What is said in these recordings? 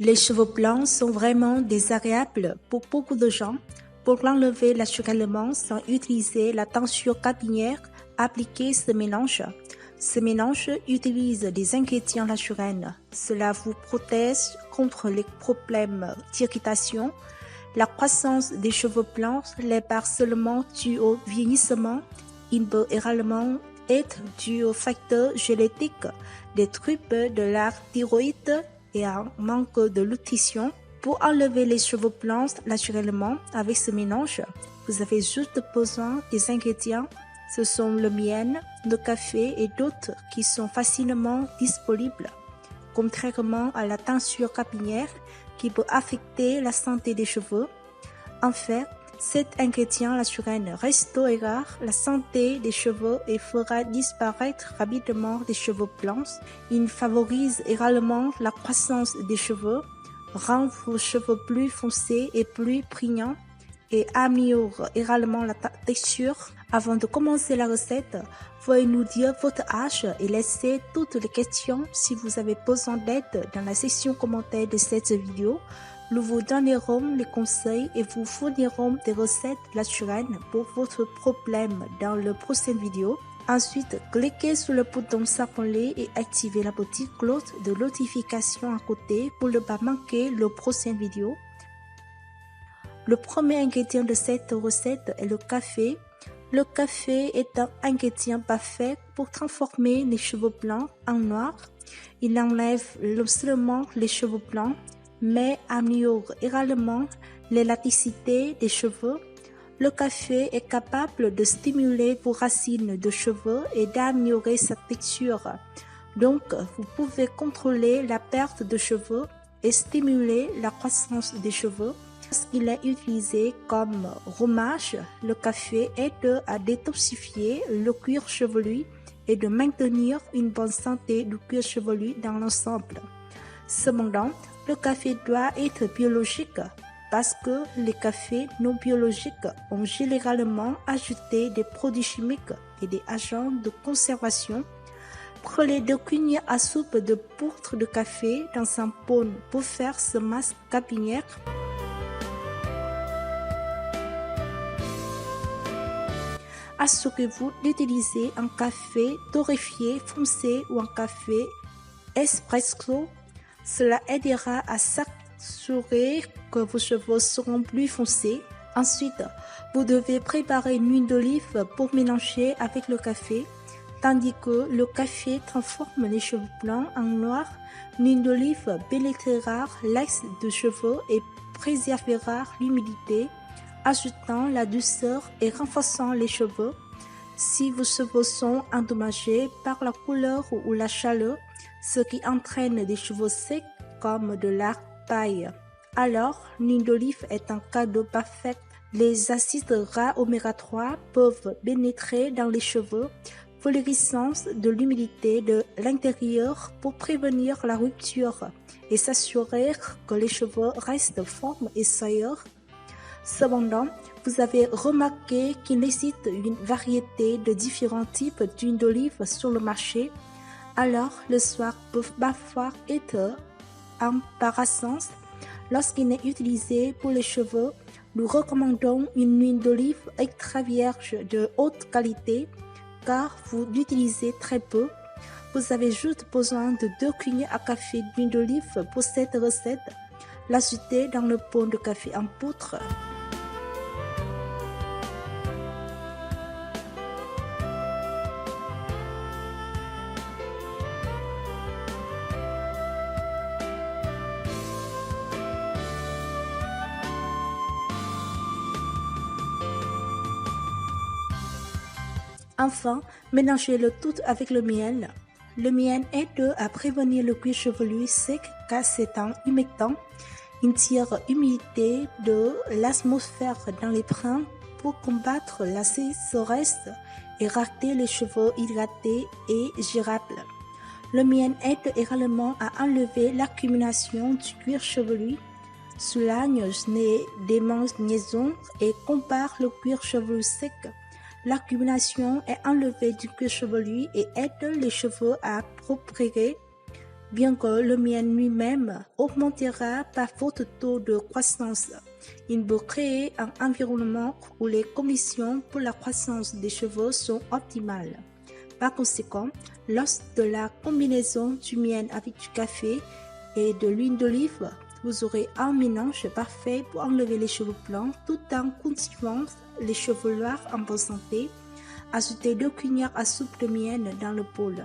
Les cheveux blancs sont vraiment désagréables pour beaucoup de gens. Pour l'enlever naturellement sans utiliser la teinture capillaire, appliquez ce mélange. Ce mélange utilise des ingrédients naturels. Cela vous protège contre les problèmes d'irritation. La croissance des cheveux blancs n'est pas seulement due au vieillissement, il peut également être dû au facteur génétique, des troubles de la thyroïde et un manque de nutrition. Pour enlever les cheveux blancs naturellement avec ce mélange, vous avez juste besoin des ingrédients. Ce sont le miel, le café et d'autres qui sont facilement disponibles. Contrairement à la teinture capillaire qui peut affecter la santé des cheveux, en fait, cet ingrédient naturel restaurera la santé des cheveux et fera disparaître rapidement les cheveux blancs. Il favorise également la croissance des cheveux, rend vos cheveux plus foncés et plus brillants et améliore également la texture. Avant de commencer la recette, veuillez nous dire votre âge et laissez toutes les questions si vous avez besoin d'aide dans la section commentaire de cette vidéo. Nous vous donnerons les conseils et vous fournirons des recettes naturelles pour votre problème dans la prochaine vidéo. Ensuite, cliquez sur le bouton s'abonner et activez la petite cloche de notification à côté pour ne pas manquer la prochaine vidéo. Le premier ingrédient de cette recette est le café. Le café est un ingrédient parfait pour transformer les cheveux blancs en noirs. Il enlève non seulement les cheveux blancs, mais améliore également l'élasticité des cheveux. Le café est capable de stimuler vos racines de cheveux et d'améliorer sa texture. Donc, vous pouvez contrôler la perte de cheveux et stimuler la croissance des cheveux. Lorsqu'il est utilisé comme gommage, le café aide à détoxifier le cuir chevelu et de maintenir une bonne santé du cuir chevelu dans l'ensemble. Cependant, le café doit être biologique parce que les cafés non biologiques ont généralement ajouté des produits chimiques et des agents de conservation. Prenez 2 cuillères à soupe de poudre de café dans un bol pour faire ce masque capillaire. Assurez-vous d'utiliser un café torréfié foncé ou un café espresso. Cela aidera à s'assurer que vos cheveux seront plus foncés. Ensuite, vous devez préparer une huile d'olive pour mélanger avec le café. Tandis que le café transforme les cheveux blancs en noirs, l'huile d'olive pénétrera l'ex de cheveux et préservera l'humidité, ajoutant la douceur et renforçant les cheveux. Si vos cheveux sont endommagés par la couleur ou la chaleur, ce qui entraîne des cheveux secs comme de la paille, alors l'huile d'olive est un cadeau parfait. Les acides gras oméga 3 peuvent pénétrer dans les cheveux, valorisant de l'humidité de l'intérieur pour prévenir la rupture et s'assurer que les cheveux restent forts et soyeux. Cependant, vous avez remarqué qu'il existe une variété de différents types d'huile d'olive sur le marché. Alors, le soir peut parfois être embarrassant. Lorsqu'il est utilisé pour les cheveux, nous recommandons une huile d'olive extra vierge de haute qualité car vous l'utilisez très peu. Vous avez juste besoin de 2 cuillères à café d'huile d'olive pour cette recette. L'ajoutez dans le pot de café en poudre. Enfin, mélangez le tout avec le miel. Le miel aide à prévenir le cuir chevelu sec car c'est un humectant. Il tire l'humidité de l'atmosphère dans les brins pour combattre la sécheresse et garder les cheveux hydratés et girables. Le miel aide également à enlever l'accumulation du cuir chevelu, soulagne les démangeaisons et compare le cuir chevelu sec. L'accumulation est enlevée du cuir chevelu et aide les cheveux à prospérer. bien que le miel lui-même augmentera par votre taux de croissance. Il peut créer un environnement où les conditions pour la croissance des cheveux sont optimales. Par conséquent, lors de la combinaison du miel avec du café et de l'huile d'olive, vous aurez un mélange parfait pour enlever les cheveux blancs tout en cultivant les cheveux noirs en bonne santé. Ajoutez 2 cuillères à soupe de miel dans le bol.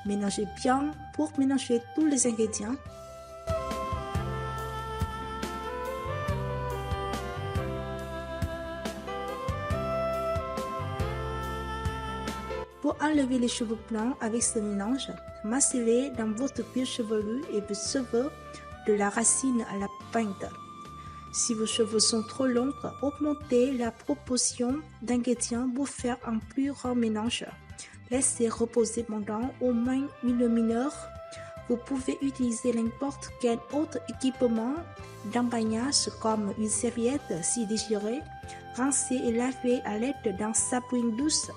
Mélangez bien pour mélanger tous les ingrédients. Pour enlever les cheveux blancs avec ce mélange, massez-les dans votre cuir chevelu et vous servez de la racine à la pointe. Si vos cheveux sont trop longs, augmentez la proportion d'ingrédients pour faire un plus grand mélange. Laissez reposer pendant au moins 1 demi-heure. Vous pouvez utiliser n'importe quel autre équipement d'emballage comme une serviette si désiré. Rincez et lavez à l'aide d'un savon douce.